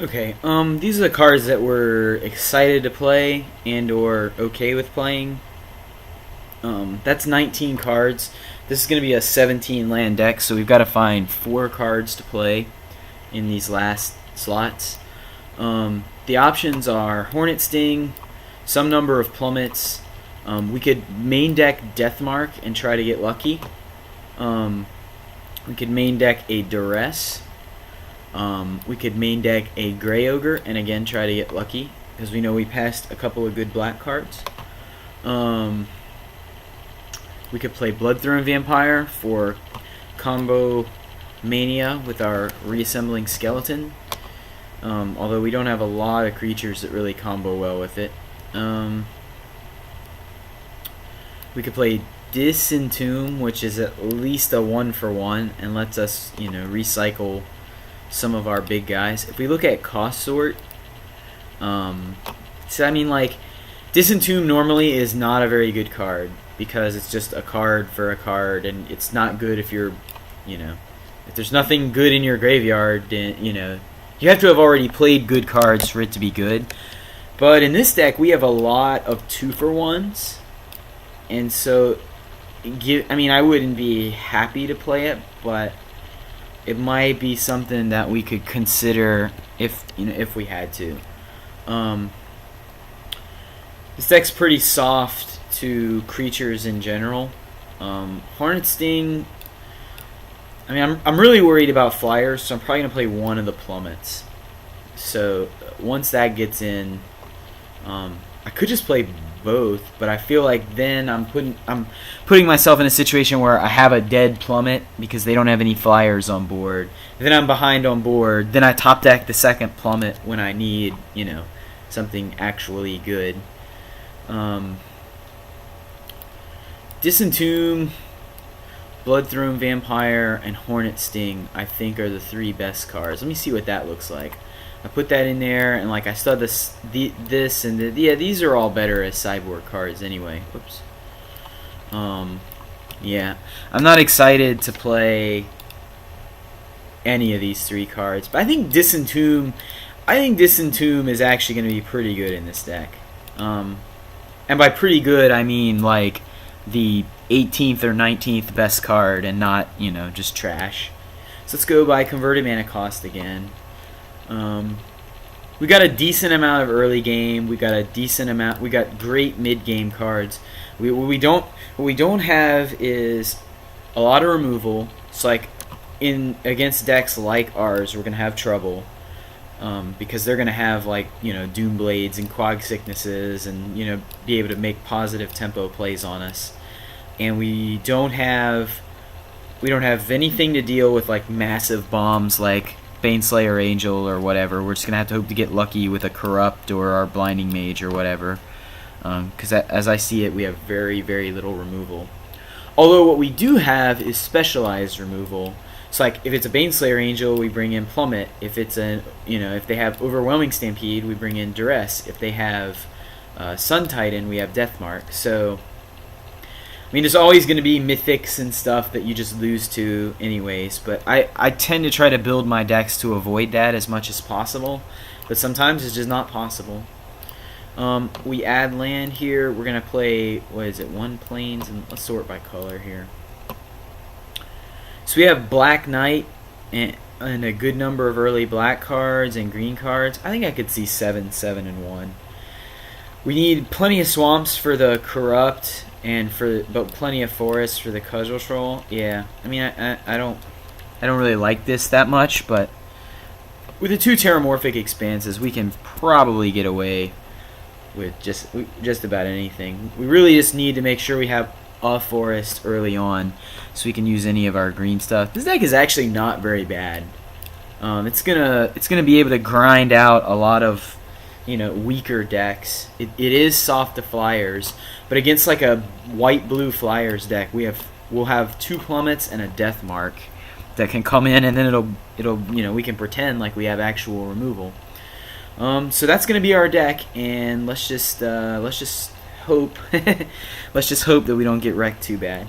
Okay, these are the cards that we're excited to play and or okay with playing. That's 19 cards. This is going to be a 17 land deck, so we've got to find 4 cards to play in these last slots. The options are Hornet Sting, some number of plummets. We could main deck Deathmark and try to get lucky. We could main deck a Duress. We could main deck a Grey Ogre and again try to get lucky because we know we passed a couple of good black cards. We could play Bloodthrone Vampire for combo mania with our reassembling skeleton. Although we don't have a lot of creatures that really combo well with it. We could play Disentomb, which is at least a 1-for-1 and lets us, recycle some of our big guys. If we look at cost sort, Disentomb normally is not a very good card because it's just a card for a card, and it's not good if you're, if there's nothing good in your graveyard, then, you have to have already played good cards for it to be good. But in this deck, we have a lot of 2-for-1s, and so, I wouldn't be happy to play it, but it might be something that we could consider if we had to. This deck's pretty soft to creatures in general. Hornet Sting. I'm really worried about flyers, so I'm probably gonna play one of the plummets. So once that gets in, I could just play both, but I feel like then I'm putting myself in a situation where I have a dead plummet because they don't have any flyers on board. Then I'm behind on board. Then I top deck the second plummet when I need, something actually good. Disentomb, Bloodthrone Vampire, and Hornet Sting, I think, are the 3 best cards. Let me see what that looks like. I put that in there, and I still have this and these are all better as sideboard cards anyway. Whoops. Yeah, I'm not excited to play any of these 3 cards, but I think Disentomb is actually going to be pretty good in this deck. And by pretty good, I mean like the 18th or 19th best card, and not just trash. So let's go by converted mana cost again. We got a decent amount of early game. We got a decent amount. We got great mid game cards. What we don't have is a lot of removal. It's like against decks like ours, we're gonna have trouble because they're gonna have Doom Blades and Quag Sicknesses and be able to make positive tempo plays on us. And we don't have anything to deal with massive bombs like Baneslayer Angel or whatever. We're just going to have to hope to get lucky with a Corrupt or our Blinding Mage or whatever. Because as I see it, we have very, very little removal. Although what we do have is specialized removal. So if it's a Baneslayer Angel, we bring in Plummet. If it's if they have Overwhelming Stampede, we bring in Duress. If they have Sun Titan, we have Deathmark. So there's always going to be mythics and stuff that you just lose to anyways, but I tend to try to build my decks to avoid that as much as possible, but sometimes it's just not possible. We add land here. We're going to play, 1 plains, and let's sort by color here. So we have Black Knight and a good number of early black cards and green cards. I think I could see 7, 7, and 1. We need plenty of swamps for the Corrupt, but plenty of forests for the Cudgel Troll. Yeah, I don't really like this that much, but with the 2 Terramorphic Expanses, we can probably get away with just about anything. We really just need to make sure we have a forest early on, so we can use any of our green stuff. This deck is actually not very bad. It's gonna be able to grind out a lot of weaker decks. It is soft to flyers, but against a white-blue flyers deck, we'll have 2 plummets and a Deathmark that can come in, and then it'll we can pretend like we have actual removal. So that's gonna be our deck, and let's just hope let's just hope that we don't get wrecked too bad.